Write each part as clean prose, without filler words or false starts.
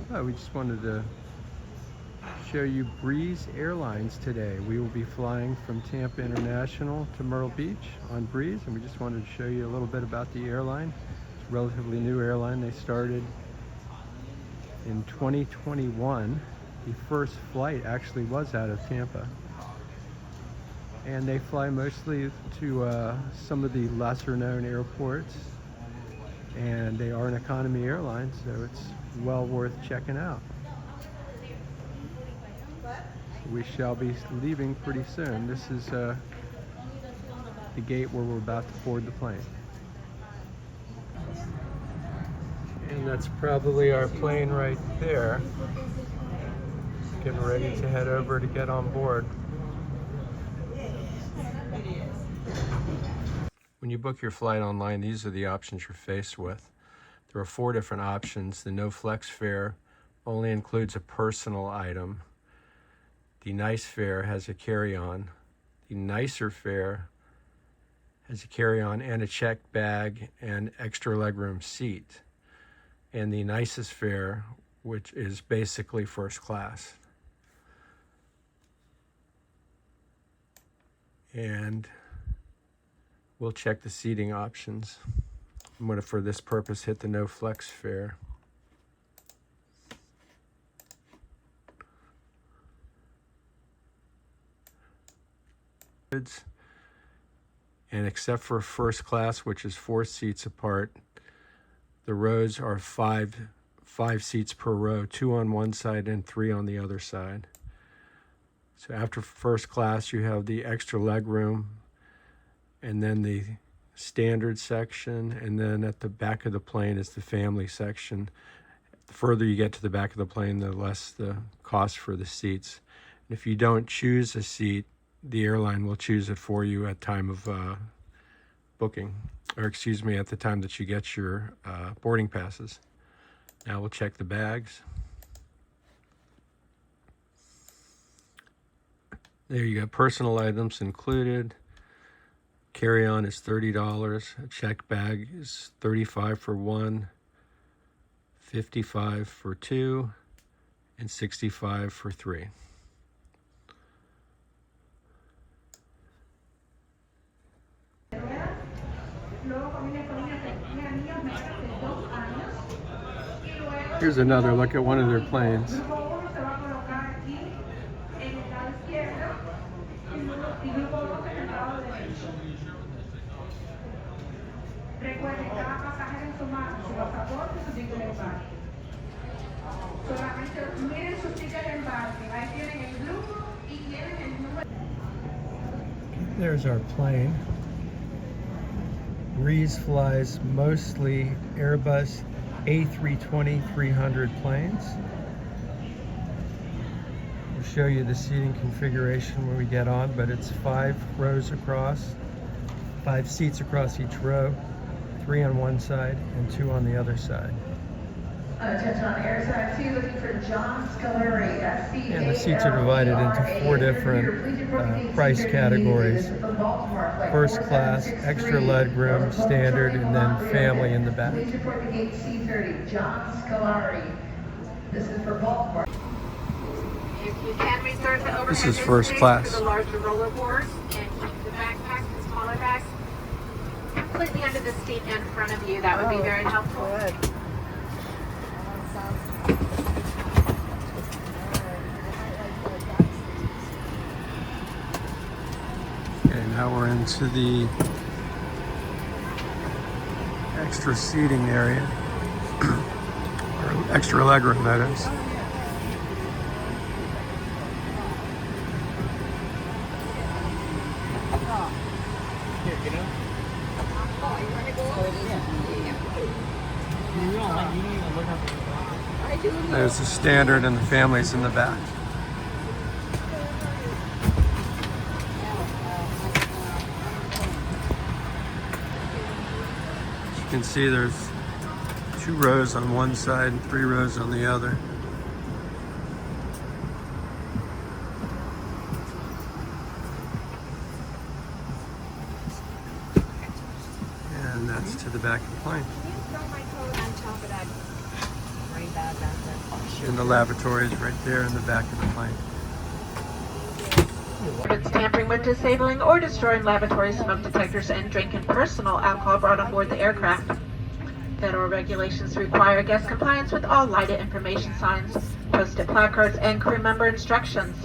Oh, we just wanted to show you Breeze Airlines today. We will be flying from Tampa International to Myrtle Beach on Breeze, and we just wanted to show you a little bit about the airline. It's a relatively new airline. They started in 2021. The first flight actually was out of Tampa. And they fly mostly to some of the lesser known airports. And they are an economy airline, so it's well worth checking out. We shall be leaving pretty soon. This is the gate where we're about to board the plane. And that's probably our plane right there. Getting ready to head over to get on board. When you book your flight online, these are the options you're faced with. There are 4 different options. The no flex fare only includes a personal item. The nice fare has a carry-on. The nicer fare has a carry-on and a checked bag and extra legroom seat. And the nicest fare, which is basically first class. And we'll check the seating options. I'm going to, for this purpose, hit the no flex fare. And except for first class, which is 4 seats apart, the rows are five seats per row, 2 on one side and 3 on the other side. So after first class, you have the extra leg room, and then the standard section, and then at the back of the plane is the family section. The further you get to the back of the plane, the less the cost for the seats. And if you don't choose a seat, the airline will choose it for you at time of booking, or excuse me, at the time that you get your boarding passes. Now we'll check the bags. There you go, personal items included. Carry-on is $30. A checked bag is $35 for 1, $55 for 2, and $65 for 3. Here's another look at one of their planes. There's our plane. Breeze flies mostly Airbus A320-300 planes. We'll show you the seating configuration when we get on, but it's 5 rows across, 5 seats across each row, 3 on one side and 2 on the other side. Attention on airside 2, looking for John Scolari, and the seats are divided into 4 different price categories. First class, extra leg room, standard, and then family in the back. Please report the gate C30, John Scolari. This is for Baltimore. If you can reserve the overhead This is first class. for the larger roller boards and keep the backpacks and smaller bags completely under the seat in front of you. That would be very helpful. Good. Okay, now we're into the extra seating area, or extra legroom, that is. There's the standard and the families in the back. As you can see, there's 2 rows on one side and 3 rows on the other. And that's to the back of the plane. Can you throw my coat on top of that gray bag back there? And the lavatory is right there in the back of the plane. It's tampering with, disabling, or destroying lavatory smoke detectors and drinking personal alcohol brought on board the aircraft. Federal regulations require guest compliance with all lighted information signs, posted placards, and crew member instructions.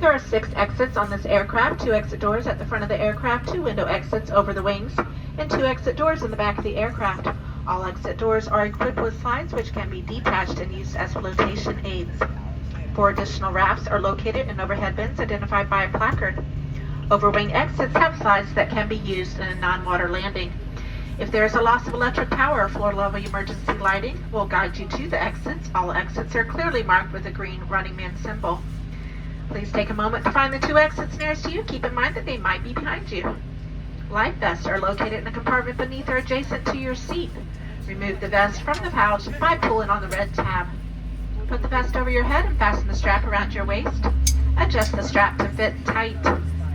There are 6 exits on this aircraft, 2 exit doors at the front of the aircraft, 2 window exits over the wings, and 2 exit doors in the back of the aircraft. All exit doors are equipped with slides which can be detached and used as flotation aids. 4 additional rafts are located in overhead bins identified by a placard. Overwing exits have slides that can be used in a non-water landing. If there is a loss of electric power or floor-level emergency lighting, we'll guide you to the exits. All exits are clearly marked with a green running man symbol. Please take a moment to find the 2 exits nearest to you. Keep in mind that they might be behind you. Life vests are located in a compartment beneath or adjacent to your seat. Remove the vest from the pouch by pulling on the red tab. Put the vest over your head and fasten the strap around your waist. Adjust the strap to fit tight.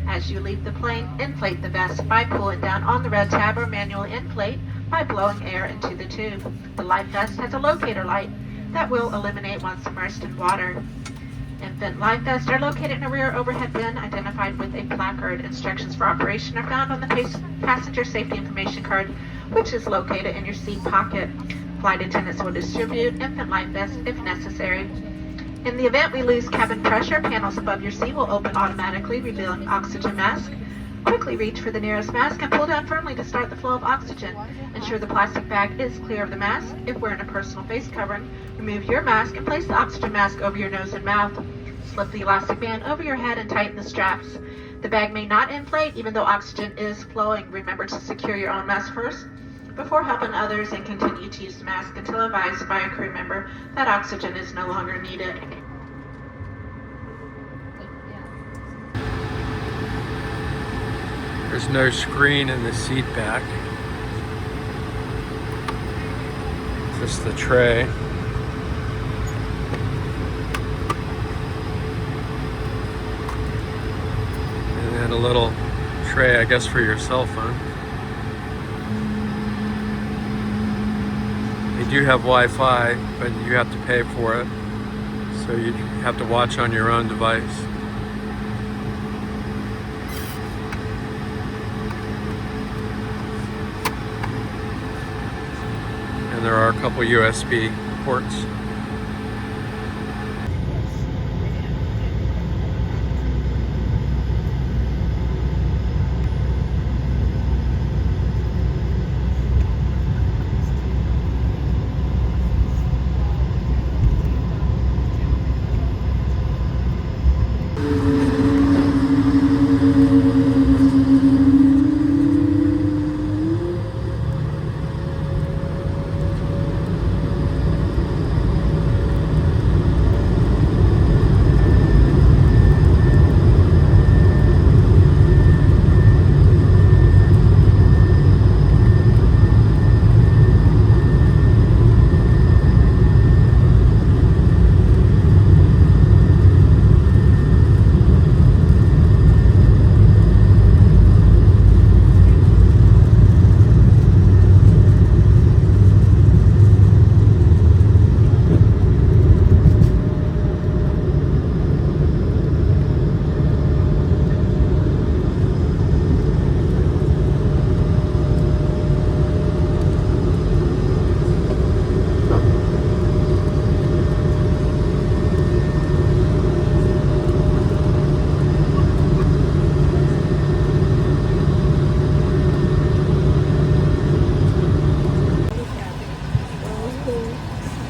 As you leave the plane, inflate the vest by pulling down on the red tab or manually inflate by blowing air into the tube. The life vest has a locator light that will illuminate once immersed in water. Infant life vests are located in a rear overhead bin identified with a placard. Instructions for operation are found on the passenger safety information card, which is located in your seat pocket. Flight attendants will distribute infant life vests if necessary. In the event we lose cabin pressure, panels above your seat will open automatically, revealing oxygen mask. Quickly reach for the nearest mask and pull down firmly to start the flow of oxygen. Ensure the plastic bag is clear of the mask. If wearing a personal face covering, remove your mask and place the oxygen mask over your nose and mouth. Slip the elastic band over your head and tighten the straps. The bag may not inflate even though oxygen is flowing. Remember to secure your own mask first before helping others, and continue to use the mask until advised by a crew member that oxygen is no longer needed. There's no screen in the seat back. Just the tray. And then a little tray, I guess, for your cell phone. They do have Wi-Fi, but you have to pay for it. So you have to watch on your own device. And there are a couple USB ports.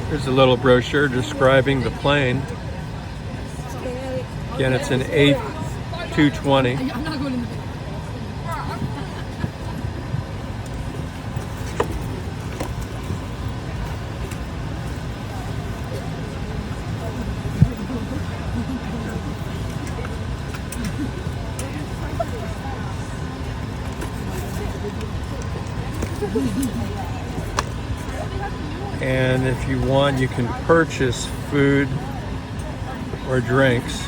Here's a little brochure describing the plane. Again, it's an A220. And if you want, you can purchase food or drinks.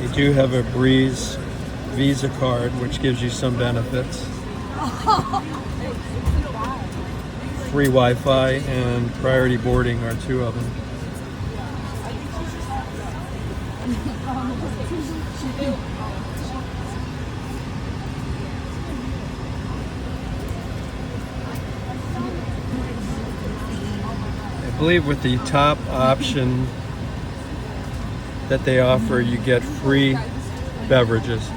You do have a Breeze Visa card, which gives you some benefits. Free Wi-Fi and priority boarding are two of them. I believe with the top option that they offer, you get free beverages.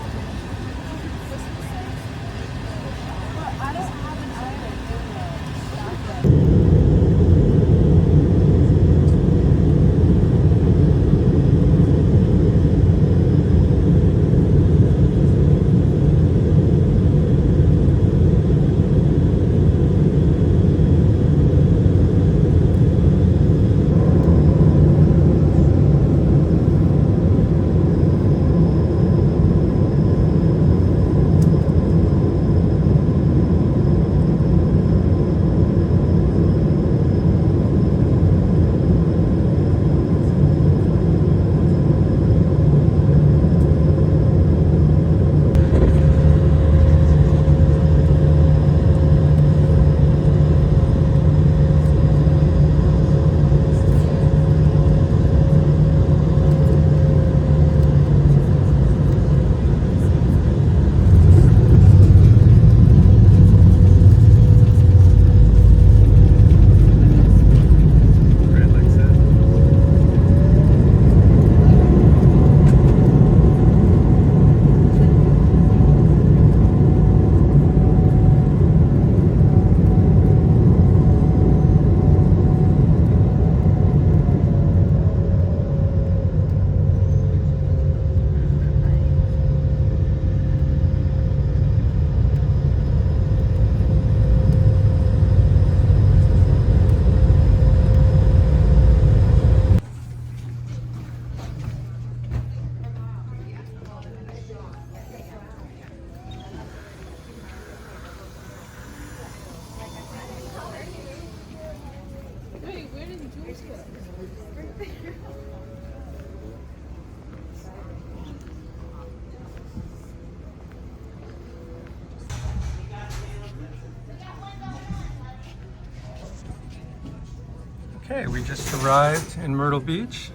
Okay, we just arrived in Myrtle Beach.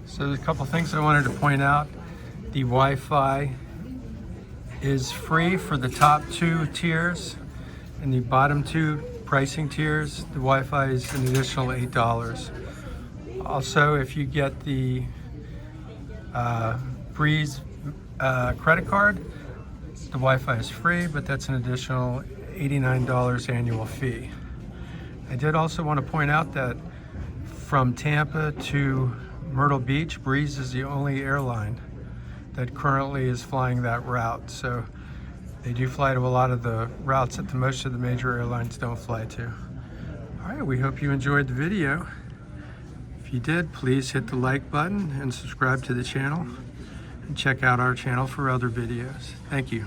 So there's a couple things I wanted to point out. The Wi-Fi is free for the top two tiers, and the bottom two pricing tiers, the Wi-Fi is an additional $8. Also, if you get the Breeze credit card, the Wi-Fi is free, but that's an additional $89 annual fee. I did also want to point out that from Tampa to Myrtle Beach, Breeze is the only airline that currently is flying that route. So they do fly to a lot of the routes that most of the major airlines don't fly to. All right, we hope you enjoyed the video. If you did, please hit the like button and subscribe to the channel, and check out our channel for other videos. Thank you.